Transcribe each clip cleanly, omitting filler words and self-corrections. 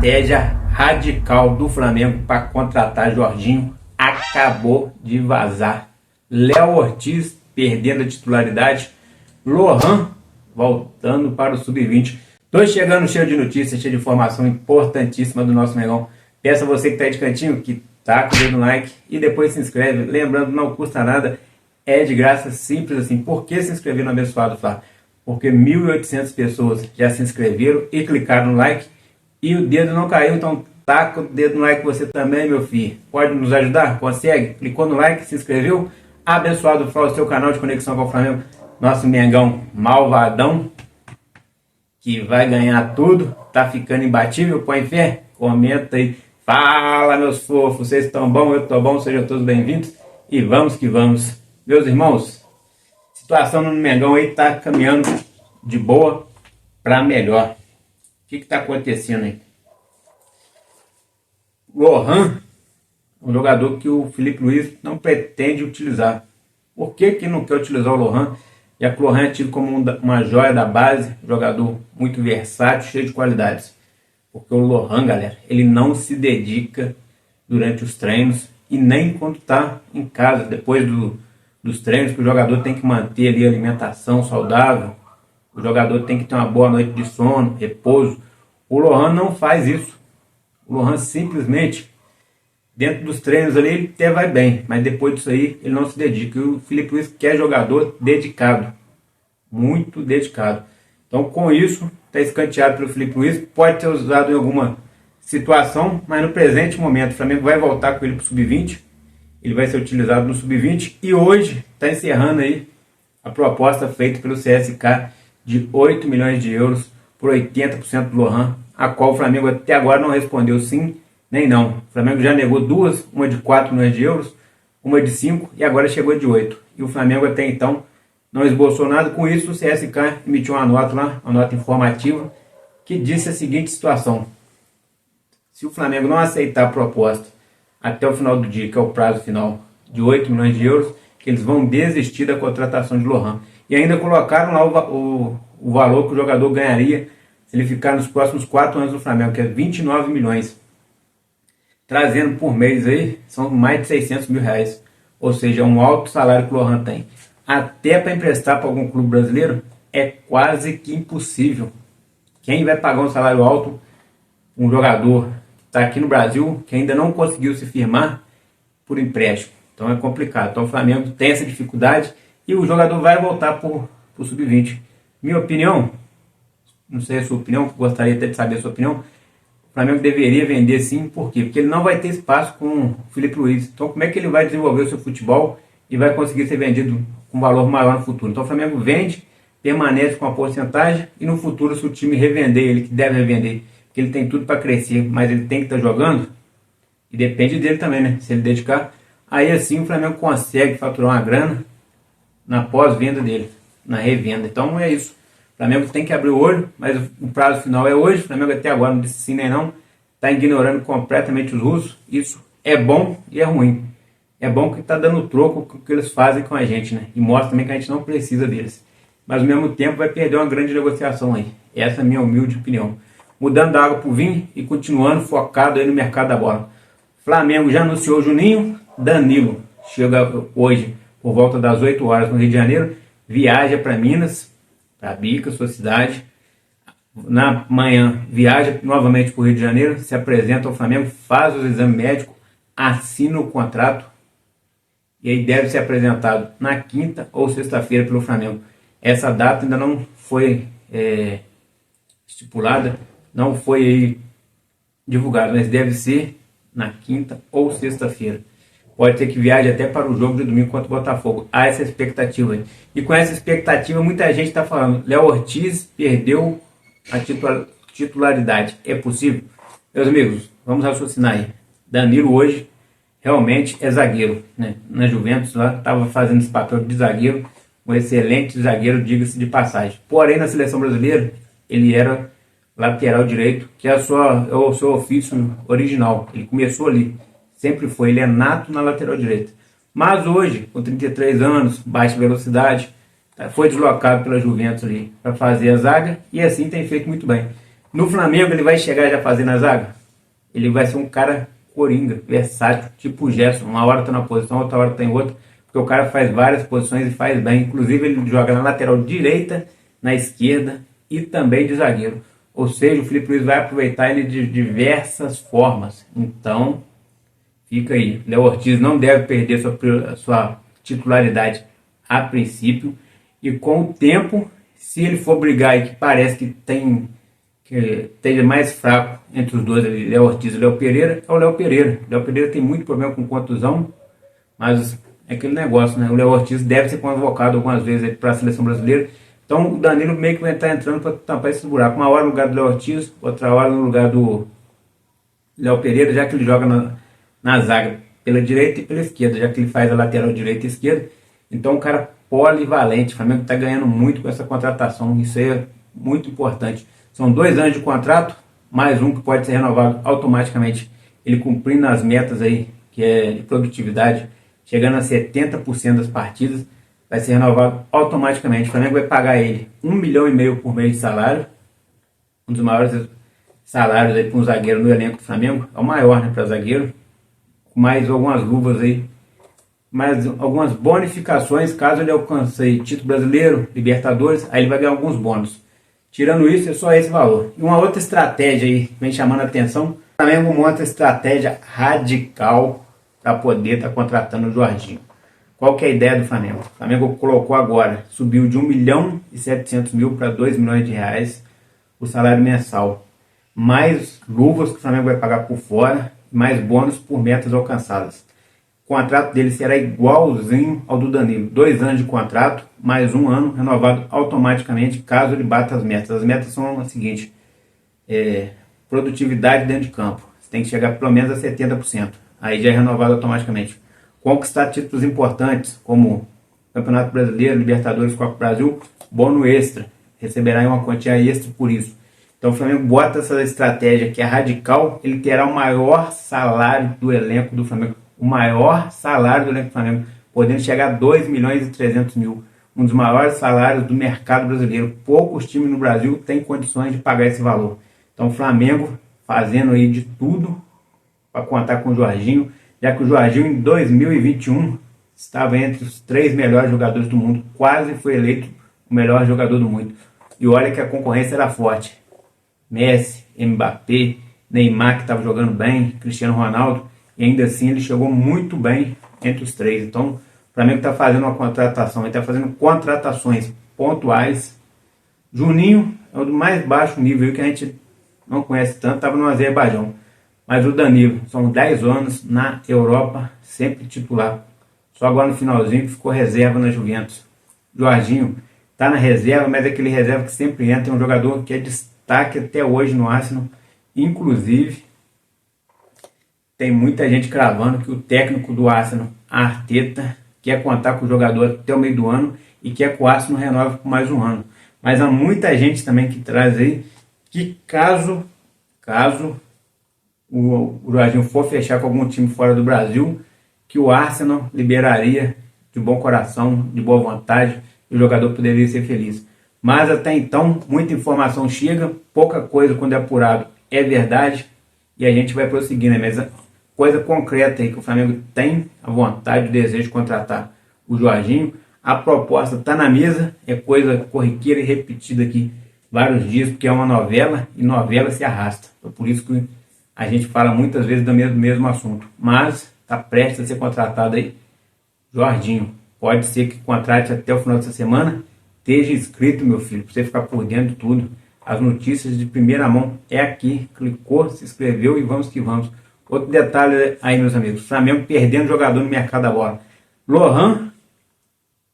estratégia radical do Flamengo para contratar Jorginho acabou de vazar. Léo Ortiz perdendo a titularidade, Lohan voltando para o Sub-20. Estou chegando cheio de notícias, cheio de informação importantíssima do nosso Mengão. Peço a você que está aí de cantinho que taca o dedo no like e depois se inscreve. Lembrando, não custa nada, é de graça, simples assim. Por que se inscrever no Abençoado Fla? Porque 1.800 pessoas já se inscreveram e clicaram no like e o dedo não caiu, então taca o dedo no like você também, meu filho. Pode nos ajudar? Consegue? Clicou no like, se inscreveu? Abençoado Fla, o seu canal de conexão com o Flamengo. Nosso Mengão malvadão, que vai ganhar tudo, tá ficando imbatível, põe fé? Comenta aí. Fala, meus fofos, vocês estão bom? Eu tô bom, sejam todos bem-vindos e vamos que vamos. Meus irmãos, situação no Mengão aí tá caminhando de boa para melhor. O que tá acontecendo aí? Lohan, um jogador que o Felipe Luiz não pretende utilizar. Por que não quer utilizar o Lohan? Já que o Lohan é tido como uma joia da base, jogador muito versátil, cheio de qualidades. Porque o Lohan, galera, ele não se dedica durante os treinos e nem quando está em casa, depois dos treinos, que o jogador tem que manter ali a alimentação saudável, o jogador tem que ter uma boa noite de sono, repouso. O Lohan não faz isso. O Lohan simplesmente, dentro dos treinos ali, ele até vai bem, mas depois disso aí, ele não se dedica. E o Felipe Luiz quer jogador dedicado, muito dedicado. Então, com isso, está escanteado pelo Felipe Luiz, pode ser usado em alguma situação, mas no presente momento, o Flamengo vai voltar com ele para o Sub-20, ele vai ser utilizado no Sub-20, e hoje está encerrando aí a proposta feita pelo CSK de 8 milhões de euros por 80% do Lohan, a qual o Flamengo até agora não respondeu sim nem não. O Flamengo já negou duas, uma de 4 milhões de euros, uma de 5 e agora chegou de 8. E o Flamengo até então não esboçou nada. Com isso, o CSK emitiu uma nota lá, uma nota informativa, que disse a seguinte situação: se o Flamengo não aceitar a proposta até o final do dia, que é o prazo final, de 8 milhões de euros, que eles vão desistir da contratação de Lohan. E ainda colocaram lá o valor que o jogador ganharia se ele ficar nos próximos 4 anos no Flamengo, que é 29 milhões. Trazendo por mês aí, são mais de 600 mil reais. Ou seja, é um alto salário que o Lohan tem. Até para emprestar para algum clube brasileiro é quase que impossível. Quem vai pagar um salário alto, um jogador que está aqui no Brasil, que ainda não conseguiu se firmar por empréstimo? Então é complicado. Então o Flamengo tem essa dificuldade e o jogador vai voltar para o Sub-20. Minha opinião, não sei a sua opinião, gostaria até de saber a sua opinião, o Flamengo deveria vender sim. Por quê? Porque ele não vai ter espaço com o Felipe Luiz. Então como é que ele vai desenvolver o seu futebol e vai conseguir ser vendido com um valor maior no futuro? Então o Flamengo vende, permanece com a porcentagem e no futuro, se o time revender ele, que deve revender, porque ele tem tudo para crescer, mas ele tem que estar jogando, e depende dele também, né? Se ele dedicar, aí assim o Flamengo consegue faturar uma grana na pós-venda dele, na revenda. Então é isso. O Flamengo tem que abrir o olho, mas o prazo final é hoje. O Flamengo até agora não disse sim nem não, está ignorando completamente os russos. Isso é bom e é ruim. É bom que está dando troco com o que eles fazem com a gente, né? E mostra também que a gente não precisa deles. Mas ao mesmo tempo vai perder uma grande negociação aí. Essa é a minha humilde opinião. Mudando da água para o vinho e continuando focado aí no mercado da bola. Flamengo já anunciou Juninho. Danilo chega hoje por volta das 8 horas no Rio de Janeiro. Viaja para Minas, para Bica, sua cidade. Na manhã viaja novamente para o Rio de Janeiro. Se apresenta ao Flamengo, faz o exame médico, assina o contrato. E aí deve ser apresentado na quinta ou sexta-feira pelo Flamengo. Essa data ainda não foi estipulada, não foi aí divulgada, mas deve ser na quinta ou sexta-feira. Pode ser que viaje até para o jogo de domingo contra o Botafogo. Há essa expectativa aí. E com essa expectativa, muita gente está falando: Léo Ortiz perdeu a titularidade. É possível? Meus amigos, vamos raciocinar aí. Danilo hoje realmente é zagueiro, né? Na Juventus lá estava fazendo esse papel de zagueiro, um excelente zagueiro, diga-se de passagem. Porém, na seleção brasileira, ele era lateral direito, que é o seu ofício original. Ele começou ali, sempre foi, ele é nato na lateral direita. Mas hoje, com 33 anos, baixa velocidade, foi deslocado pela Juventus ali para fazer a zaga e assim tem feito muito bem. No Flamengo ele vai chegar já fazendo a zaga? Ele vai ser um cara coringa, versátil, tipo o Gerson. Uma hora tá numa posição, outra hora tá em outra, porque o cara faz várias posições e faz bem. Inclusive ele joga na lateral direita, na esquerda e também de zagueiro. Ou seja, o Filipe Luís vai aproveitar ele de diversas formas. Então, fica aí. Léo Ortiz não deve perder sua titularidade a princípio. E com o tempo, se ele for brigar e que parece que esteja mais fraco entre os dois, Léo Ortiz e Léo Pereira, é o Léo Pereira. O Léo Pereira tem muito problema com contusão, mas é aquele negócio, né? O Léo Ortiz deve ser convocado algumas vezes para a seleção brasileira. Então o Danilo meio que vai estar entrando para tampar esse buraco. Uma hora no lugar do Léo Ortiz, outra hora no lugar do Léo Pereira, já que ele joga na zaga pela direita e pela esquerda, já que ele faz a lateral direita e esquerda. Então um cara polivalente. O Flamengo está ganhando muito com essa contratação. Isso é muito importante. São 2 anos de contrato, mais um que pode ser renovado automaticamente. Ele cumprindo as metas aí, que é de produtividade, chegando a 70% das partidas, vai ser renovado automaticamente. O Flamengo vai pagar ele 1,5 milhão por mês de salário, um dos maiores salários aí para um zagueiro no elenco do Flamengo, é o maior, né, para zagueiro, mais algumas luvas aí, mais algumas bonificações, caso ele alcance título brasileiro, Libertadores, aí ele vai ganhar alguns bônus. Tirando isso, é só esse valor. E uma outra estratégia aí que vem chamando a atenção, o Flamengo monta estratégia radical para poder estar contratando o Jorginho. Qual que é a ideia do Flamengo? O Flamengo colocou agora, subiu de 1.700.000 para 2 milhões de reais o salário mensal. Mais luvas que o Flamengo vai pagar por fora, mais bônus por metas alcançadas. O contrato dele será igualzinho ao do Danilo. 2 anos de contrato, mais 1 ano renovado automaticamente, caso ele bata as metas. As metas são as seguintes: produtividade dentro de campo. Você tem que chegar pelo menos a 70%. Aí já é renovado automaticamente. Conquistar títulos importantes, como Campeonato Brasileiro, Libertadores, Copa do Brasil, bônus extra. Receberá uma quantia extra por isso. Então o Flamengo bota essa estratégia que é radical, ele terá o maior salário do elenco do Flamengo. O maior salário do elenco do Flamengo, podendo chegar a 2.300.000. Um dos maiores salários do mercado brasileiro. Poucos times no Brasil têm condições de pagar esse valor. Então o Flamengo fazendo aí de tudo para contar com o Jorginho, já que o Jorginho em 2021 estava entre os 3 melhores jogadores do mundo, quase foi eleito o melhor jogador do mundo. E olha que a concorrência era forte. Messi, Mbappé, Neymar, que estava jogando bem, Cristiano Ronaldo, e ainda assim ele chegou muito bem entre os 3. Então o Flamengo está fazendo uma contratação, ele está fazendo contratações pontuais. Juninho é o do mais baixo nível que a gente não conhece tanto, estava no Azerbaijão. Mas o Danilo, são 10 anos na Europa, sempre titular. Só agora no finalzinho que ficou reserva na Juventus. Jorginho está na reserva, mas é aquele reserva que sempre entra. É um jogador que é destaque até hoje no Arsenal. Inclusive, tem muita gente cravando que o técnico do Arsenal, Arteta, quer contar com o jogador até o meio do ano e quer que o Arsenal renove por mais 1 ano. Mas há muita gente também que traz aí que caso o Jorginho for fechar com algum time fora do Brasil, que o Arsenal liberaria de bom coração, de boa vontade, e o jogador poderia ser feliz. Mas até então, muita informação chega, pouca coisa quando é apurado é verdade, e a gente vai prosseguir, né? Mas coisa concreta aí que o Flamengo tem a vontade, o desejo de contratar o Jorginho. A proposta está na mesa, é coisa corriqueira e repetida aqui vários dias, porque é uma novela, e novela se arrasta. Então, por isso que a gente fala muitas vezes do mesmo assunto. Mas está prestes a ser contratado aí Jorginho. Pode ser que contrate até o final dessa semana. Esteja inscrito, meu filho, para você ficar por dentro de tudo. As notícias de primeira mão é aqui. Clicou, se inscreveu e vamos que vamos. Outro detalhe aí, meus amigos. Flamengo perdendo jogador no mercado da bola. Lohan,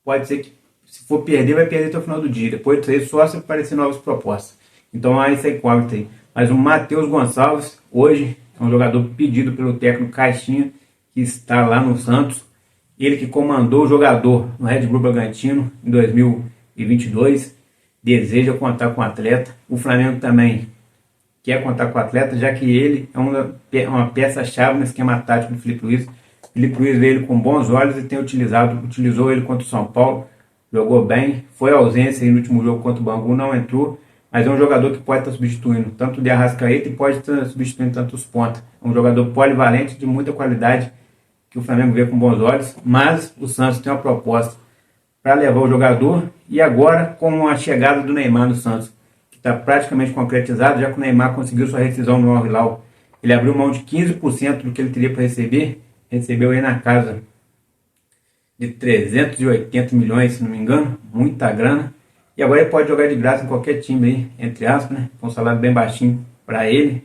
pode ser que, se for perder, vai perder até o final do dia. Depois disso aí, só se aparecer novas propostas. Então, aí essa incógnita aí. Mas o Matheus Gonçalves, hoje, é um jogador pedido pelo técnico Caixinha, que está lá no Santos. Ele que comandou o jogador no Red Bull Bragantino em 2022. Deseja contar com o atleta. O Flamengo também quer contar com o atleta, já que ele é uma peça-chave no esquema tático do Filipe Luís. Filipe Luís vê ele com bons olhos e tem utilizou ele contra o São Paulo. Jogou bem, foi ausência aí no último jogo contra o Bangu, não entrou. mas é um jogador que pode estar substituindo tanto o de Arrascaeta e pode estar substituindo tantos pontos. É um jogador polivalente de muita qualidade, que o Flamengo vê com bons olhos, mas o Santos tem uma proposta para levar o jogador, e agora com a chegada do Neymar no Santos, que está praticamente concretizado, já que o Neymar conseguiu sua rescisão no Al Hilal, ele abriu mão de 15% do que ele teria para receber, recebeu aí na casa de 380 milhões, se não me engano, muita grana, e agora ele pode jogar de graça em qualquer time aí, entre aspas, né, com um salário bem baixinho para ele,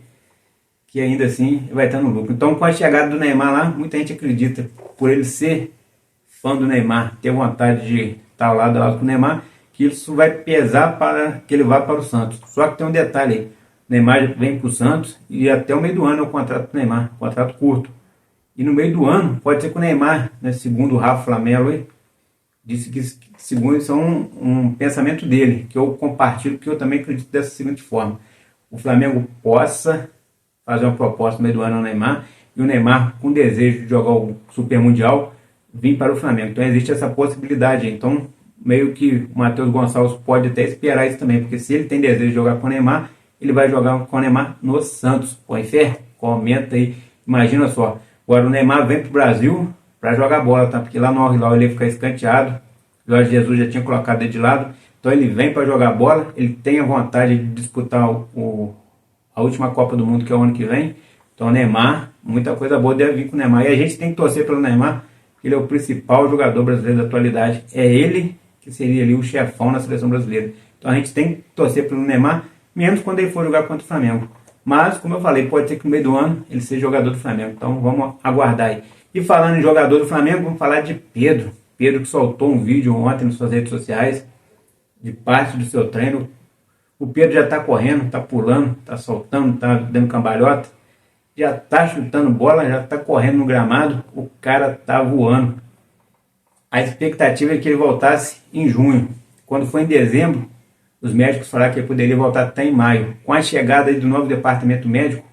que ainda assim vai estar no lucro. Então, com a chegada do Neymar lá, muita gente acredita, por ele ser fã do Neymar, ter vontade de estar ao lado com o Neymar, que isso vai pesar para que ele vá para o Santos. Só que tem um detalhe aí, o Neymar vem para o Santos e até o meio do ano é o contrato do Neymar, contrato curto. E no meio do ano, pode ser que o Neymar, né, segundo o Rafa Flamelo, disse que segundo isso é um pensamento dele, que eu compartilho, que eu também acredito dessa seguinte forma: o Flamengo possa fazer uma proposta no meio do ano ao Neymar, e o Neymar, com desejo de jogar o Super Mundial, vir para o Flamengo. Então existe essa possibilidade. Então, meio que o Matheus Gonçalves pode até esperar isso também, porque se ele tem desejo de jogar com o Neymar, ele vai jogar com o Neymar no Santos. Põe fé? Comenta aí. Imagina só, agora o Neymar vem para o Brasil para jogar bola, tá? Porque lá no Al Hilal ele ia ficar escanteado, Jorge Jesus já tinha colocado ele de lado, então ele vem para jogar bola, ele tem a vontade de disputar a última Copa do Mundo, que é o ano que vem. Então o Neymar, muita coisa boa deve vir com o Neymar, e a gente tem que torcer pelo Neymar, porque ele é o principal jogador brasileiro da atualidade, é ele que seria ali o chefão na seleção brasileira. Então a gente tem que torcer pelo Neymar, menos quando ele for jogar contra o Flamengo. Mas, como eu falei, pode ser que no meio do ano ele seja jogador do Flamengo. Então vamos aguardar aí. E falando em jogador do Flamengo, vamos falar de Pedro. Pedro, que soltou um vídeo ontem nas suas redes sociais de parte do seu treino. O Pedro já está correndo, está pulando, está soltando, está dando cambalhota, já está chutando bola, já está correndo no gramado. O cara está voando. A expectativa é que ele voltasse em junho. Quando foi em dezembro, os médicos falaram que ele poderia voltar até em maio. Com a chegada aí do novo departamento médico,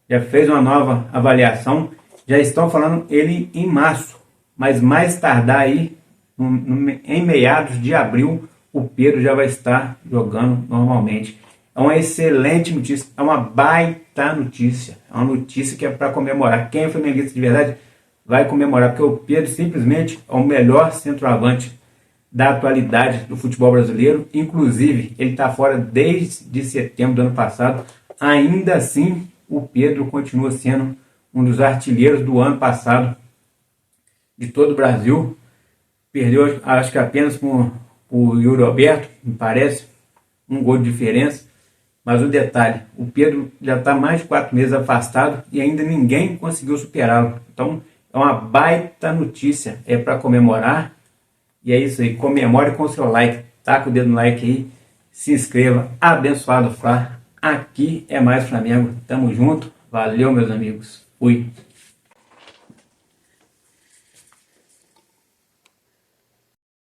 já fez uma nova avaliação, já estão falando ele em março, mas mais tardar aí, em meados de abril, o Pedro já vai estar jogando normalmente. É uma excelente notícia, é uma baita notícia, é uma notícia que é para comemorar. Quem é flamenguista de verdade vai comemorar, porque o Pedro simplesmente é o melhor centroavante da atualidade do futebol brasileiro. Inclusive, ele está fora desde setembro do ano passado. Ainda assim, o Pedro continua sendo um dos artilheiros do ano passado de todo o Brasil. Perdeu, acho que apenas com o Yuri Alberto, me parece, um gol de diferença. Mas o detalhe, o Pedro já está mais de 4 meses afastado e ainda ninguém conseguiu superá-lo. Então, é uma baita notícia, é para comemorar. E é isso aí, comemore com o seu like, taca o dedo no like aí, se inscreva, abençoado Fla, aqui é mais Flamengo, tamo junto, valeu meus amigos, fui.